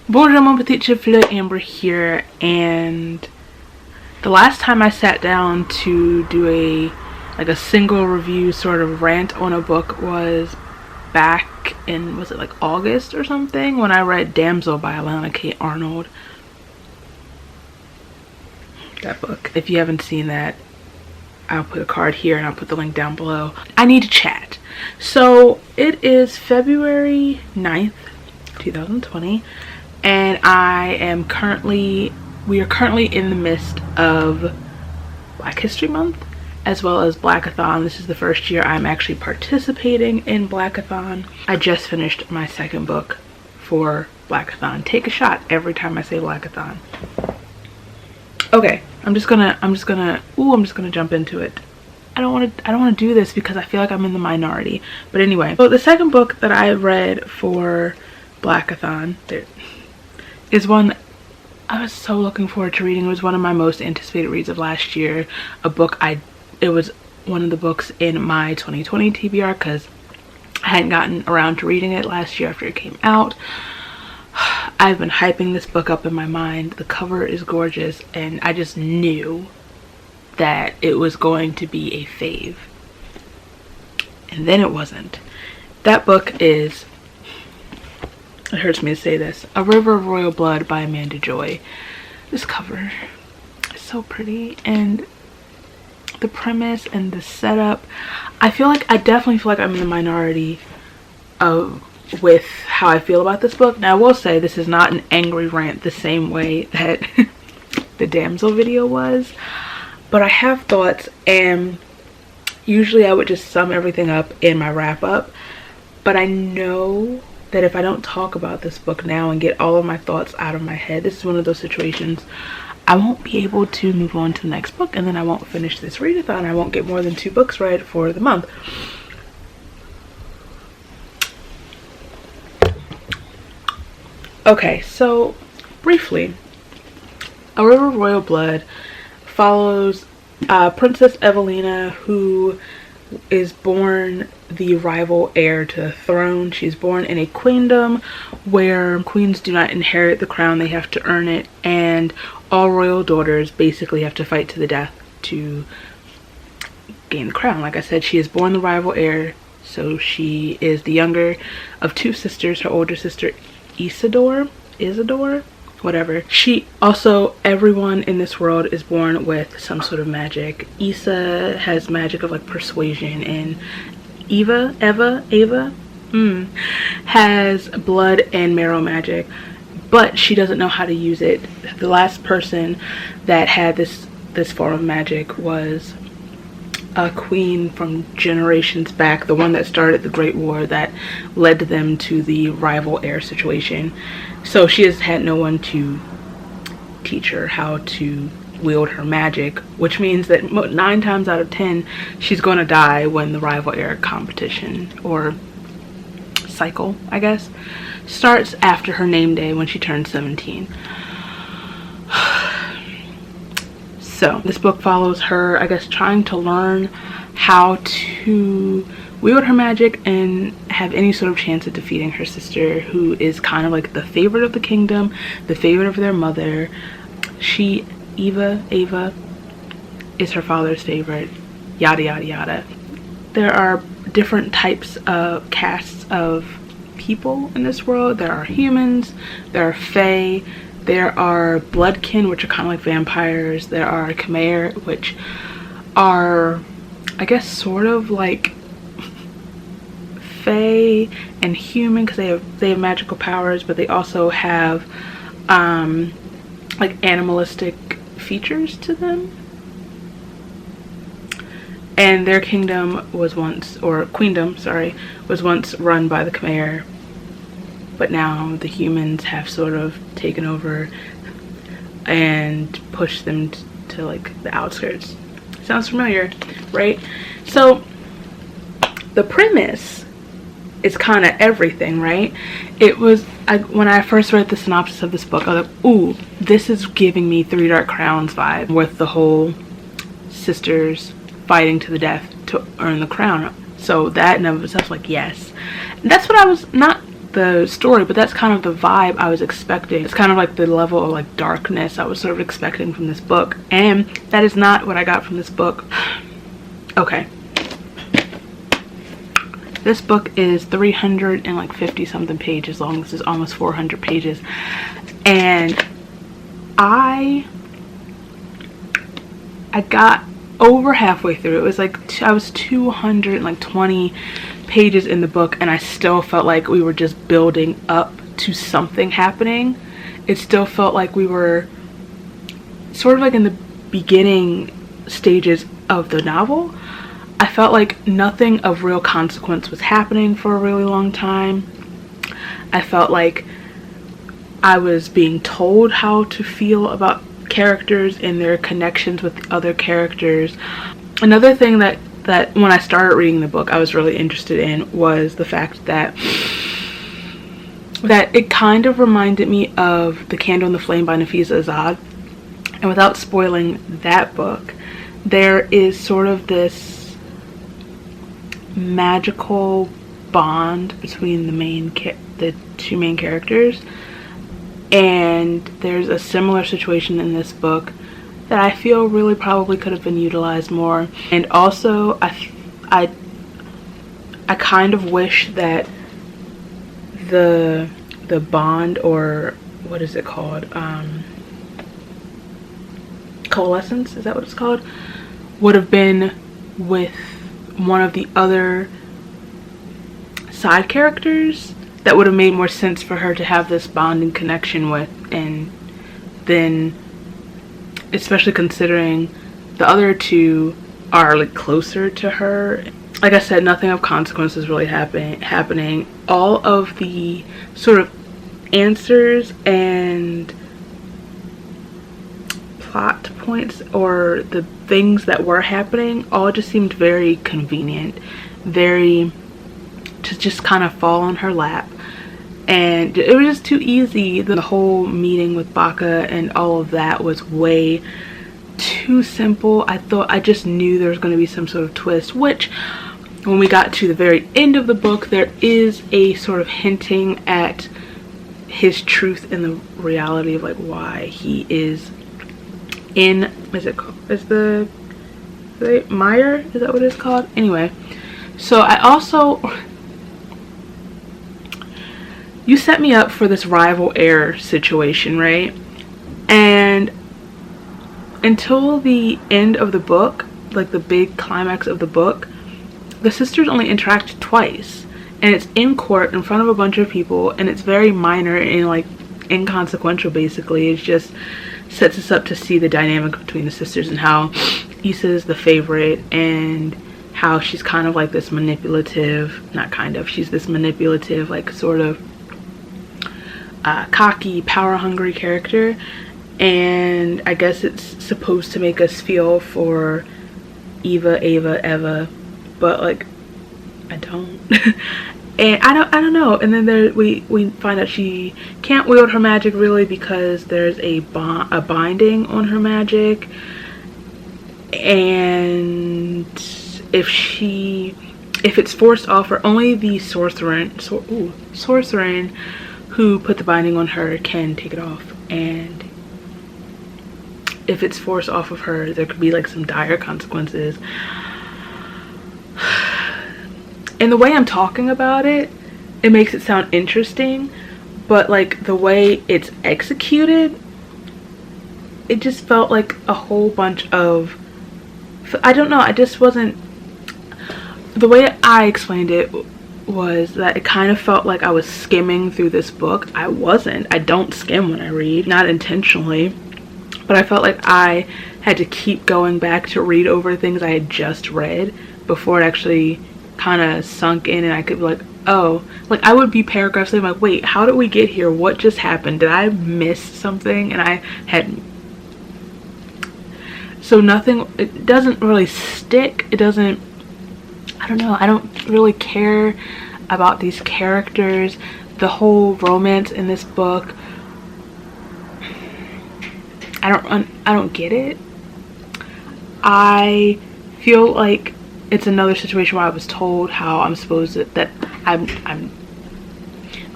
Bonjour mon petit chifle, Amber here, and the last time I sat down to do a single review sort of rant on a book was back in, was it like August or something, when I read Damsel by Alana K. Arnold. That book. If you haven't seen that, I'll put a card here and I'll put the link down below. I need to chat. So it is February 9th, 2020, and we are currently in the midst of Black History Month as well as Blackathon. This is the first year I'm actually participating in Blackathon. I just finished my second book for Blackathon. Take a shot every time I say Blackathon. Okay, I'm just gonna jump into it. I don't want to do this because I feel like I'm in the minority. But anyway, so the second book that I read for Blackathon is one I was so looking forward to reading. It was one of my most anticipated reads of last year. It was one of the books in my 2020 TBR because I hadn't gotten around to reading it last year after it came out. I've been hyping this book up in my mind. The cover is gorgeous, and I just knew that it was going to be a fave. And then it wasn't. That book is, it hurts me to say this, A River of Royal Blood by Amanda Joy. This cover is so pretty, and the premise and the setup, I definitely feel like I'm in the minority with how I feel about this book. Now I will say this is not an angry rant the same way that the Damsel video was, but I have thoughts, and usually I would just sum everything up in my wrap up, but I know that if I don't talk about this book now and get all of my thoughts out of my head, this is one of those situations I won't be able to move on to the next book, and then I won't finish this readathon. I won't get more than 2 books read for the month. Okay, so briefly, A River of Royal Blood follows Princess Evelina, who is born the rival heir to the throne. She's born in a queendom where queens do not inherit the crown, they have to earn it, and all royal daughters basically have to fight to the death to gain the crown. Like I said, she is born the rival heir, so she is the younger of 2 sisters. Her older sister Isidore, whatever. She also, everyone in this world is born with some sort of magic. Issa has magic of like persuasion, and Eva has blood and marrow magic, but she doesn't know how to use it. The last person that had this form of magic was a queen from generations back, the one that started the Great War that led them to the rival heir situation. So she has had no one to teach her how to wield her magic, which means that 9 times out of 10 she's going to die when the rival heir competition, or cycle I guess, starts after her name day when she turns 17. So this book follows her, I guess, trying to learn how to wield her magic and have any sort of chance at defeating her sister, who is kind of like the favorite of the kingdom, the favorite of their mother. Ava is her father's favorite, yada yada yada. There are different types of castes of people in this world. There are humans, there are fae, there are bloodkin, which are kind of like vampires. There are chimera, which are, I guess, sort of like fae and human because they have magical powers, but they also have like animalistic features to them. And their kingdom was once, or queendom, sorry, was once run by the chimera, but now the humans have sort of taken over and pushed them to like the outskirts. Sounds familiar, right? So the premise is kind of everything, right? It was, when I first read the synopsis of this book, I was like, ooh, this is giving me 3 Dark Crowns vibe, with the whole sisters fighting to the death to earn the crown. So that in and of itself, like, yes. And that's what I was not the story, but that's kind of the vibe I was expecting. It's kind of like the level of like darkness I was sort of expecting from this book, and that is not what I got from this book. Okay, this book is 350 something pages long. This is almost 400 pages, and I got over halfway through. It was like I was 220 pages in the book, and I still felt like we were just building up to something happening. It still felt like we were sort of like in the beginning stages of the novel. I felt like nothing of real consequence was happening for a really long time. I felt like I was being told how to feel about characters and their connections with other characters. Another thing that when I started reading the book I was really interested in was the fact that it kind of reminded me of The Candle and the Flame by Nafisa Azad. And without spoiling that book, there is sort of this magical bond between the two main characters. And there's a similar situation in this book that I feel really probably could have been utilized more. And also I kind of wish that the bond, or what is it called, coalescence, is that what it's called, would have been with one of the other side characters. That would have made more sense for her to have this bonding connection with, and then especially considering the other two are like closer to her. Like I said, nothing of consequence is really happening. All of the sort of answers and plot points, or the things that were happening, all just seemed very convenient, very to just kind of fall on her lap. And it was just too easy. The whole meeting with Baka and all of that was way too simple. I just knew there was going to be some sort of twist, which when we got to the very end of the book, there is a sort of hinting at his truth and the reality of like why he is in, Mire? Is that what it's called? Anyway, so I also, you set me up for this rival heir situation, right? And until the end of the book, like the big climax of the book, the sisters only interact twice, and it's in court in front of a bunch of people, and it's very minor and like inconsequential. Basically, it just sets us up to see the dynamic between the sisters and how Issa is the favorite, and how she's kind of like this manipulative, not kind of, she's this manipulative, like sort of cocky, power hungry character. And I guess it's supposed to make us feel for Eva, but like I don't. And I don't know. And then we find out she can't wield her magic really because there's a binding on her magic, and if it's forced off her, only the sorcerer who put the binding on her can take it off. And if it's forced off of her, there could be like some dire consequences. And the way I'm talking about it, it makes it sound interesting, but like the way it's executed, it just felt like a whole bunch of, I don't know, I just wasn't, the way I explained it was that it kind of felt like I was skimming through this book. I wasn't. I don't skim when I read, not intentionally, but I felt like I had to keep going back to read over things I had just read before it actually kind of sunk in, and I could be like, oh, like I would be paragraphs later, like, wait, how did we get here? What just happened? Did I miss something? And I hadn't. So nothing, it doesn't really stick. It doesn't, I don't know, I don't really care about these characters. The whole romance in this book, I don't get it. I feel like it's another situation where I was told how I'm supposed to, that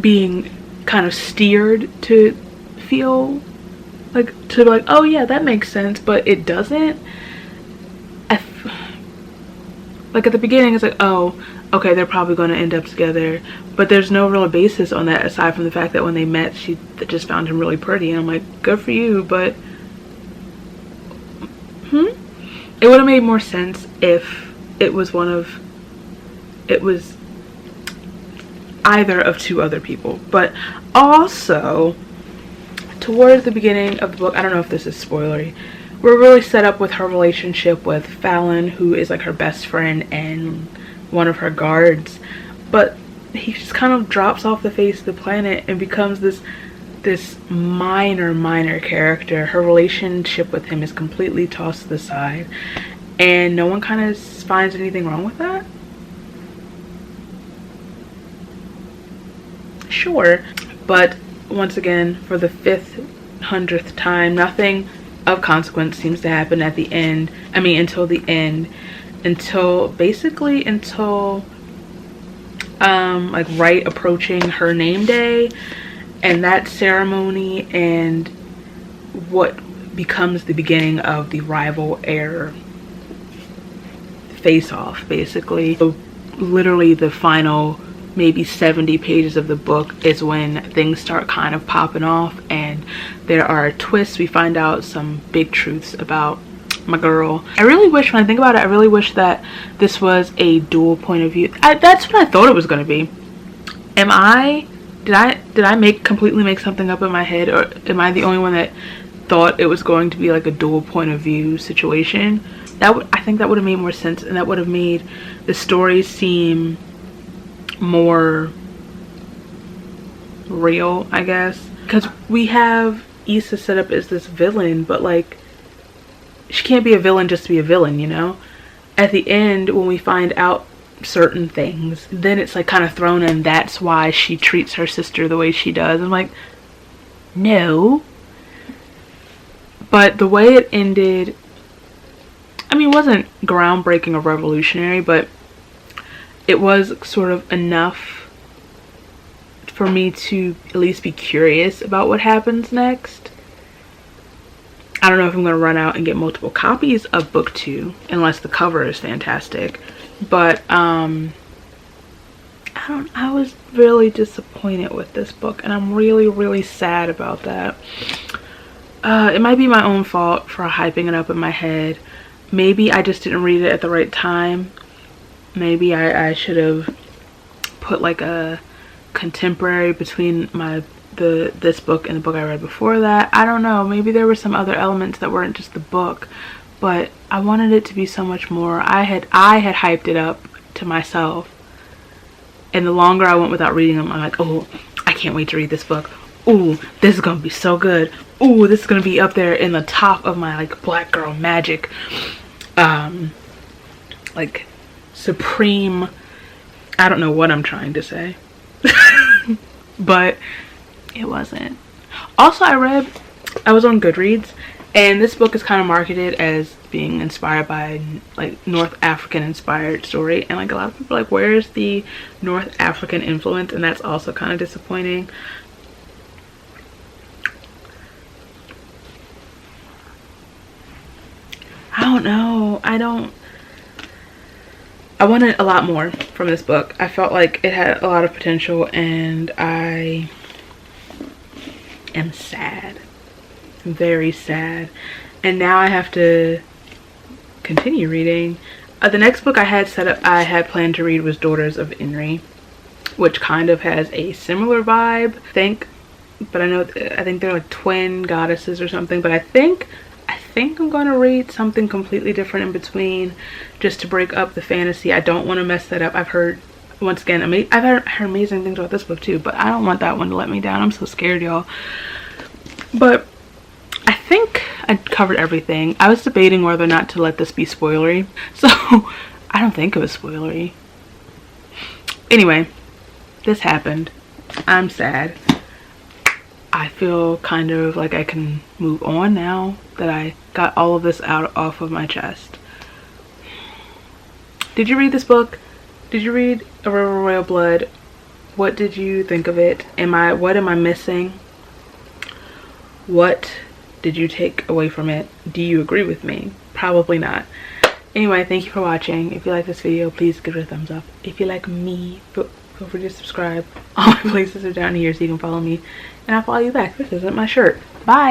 being kind of steered to feel like, oh yeah, that makes sense, but it doesn't. Like at the beginning it's like, oh, okay, they're probably going to end up together, but there's no real basis on that aside from the fact that when they met she just found him really pretty, and I'm like, good for you, but it would have made more sense if it was either of two other people. But also towards the beginning of the book, I don't know if this is spoilery, we're really set up with her relationship with Fallon, who is like her best friend and one of her guards, but he just kind of drops off the face of the planet and becomes this minor character. Her relationship with him is completely tossed to the side, and no one kind of finds anything wrong with that. Sure, but once again, for the 500th time, nothing of consequence seems to happen at the end. I mean, until the end, until like right approaching her name day and that ceremony, and what becomes the beginning of the rival heir face-off, basically. So literally the final maybe 70 pages of the book is when things start kind of popping off, and there are twists. We find out some big truths about my girl. I really wish, when I think about it, I really wish that this was a dual point of view. That's what I thought it was going to be. Did I completely make something up in my head, or am I the only one that thought it was going to be like a dual point of view situation? I think that would have made more sense, and that would have made the story seem more real, I guess, because we have Issa set up as this villain, but like, she can't be a villain just to be a villain, you know? At the end, when we find out certain things, then it's like kind of thrown in, that's why she treats her sister the way she does. I'm like, no. But the way it ended, I mean, it wasn't groundbreaking or revolutionary, but it was sort of enough for me to at least be curious about what happens next. I don't know if I'm going to run out and get multiple copies of book 2 unless the cover is fantastic, but I was really disappointed with this book, and I'm really sad about that. It might be my own fault for hyping it up in my head. Maybe I just didn't read it at the right time. Maybe I should have put like a contemporary between this book and the book I read before that. I don't know. Maybe there were some other elements that weren't just the book, but I wanted it to be so much more. I had hyped it up to myself, and the longer I went without reading them, I'm like, oh, I can't wait to read this book. Ooh, this is gonna be so good. Ooh, this is gonna be up there in the top of my like black girl magic, like supreme, I don't know what I'm trying to say. But it wasn't. Also, I was on Goodreads, and this book is kind of marketed as being inspired by like North African inspired story, and like a lot of people are like, where's the North African influence? And that's also kind of disappointing. I don't know. I wanted a lot more from this book. I felt like it had a lot of potential, and I am sad. Very sad. And now I have to continue reading. The next book I had planned to read was Daughters of Inri, which kind of has a similar vibe, I think. But I think they're like twin goddesses or something. But I think I'm going to read something completely different in between, just to break up the fantasy. I don't want to mess that up. I've heard, once again, I've heard amazing things about this book too, but I don't want that one to let me down. I'm so scared, y'all. But I think I covered everything. I was debating whether or not to let this be spoilery, so I don't think it was spoilery. Anyway, this happened. I'm sad. I feel kind of like I can move on now that I got all of this off of my chest. Did you read this book? Did you read A River of Royal Blood? What did you think of it? What am I missing? What did you take away from it? Do you agree with me? Probably not. Anyway, thank you for watching. If you like this video, please give it a thumbs up. If you like me, feel free to subscribe. All my places are down here so you can follow me, and I'll follow you back. This isn't my shirt. Bye.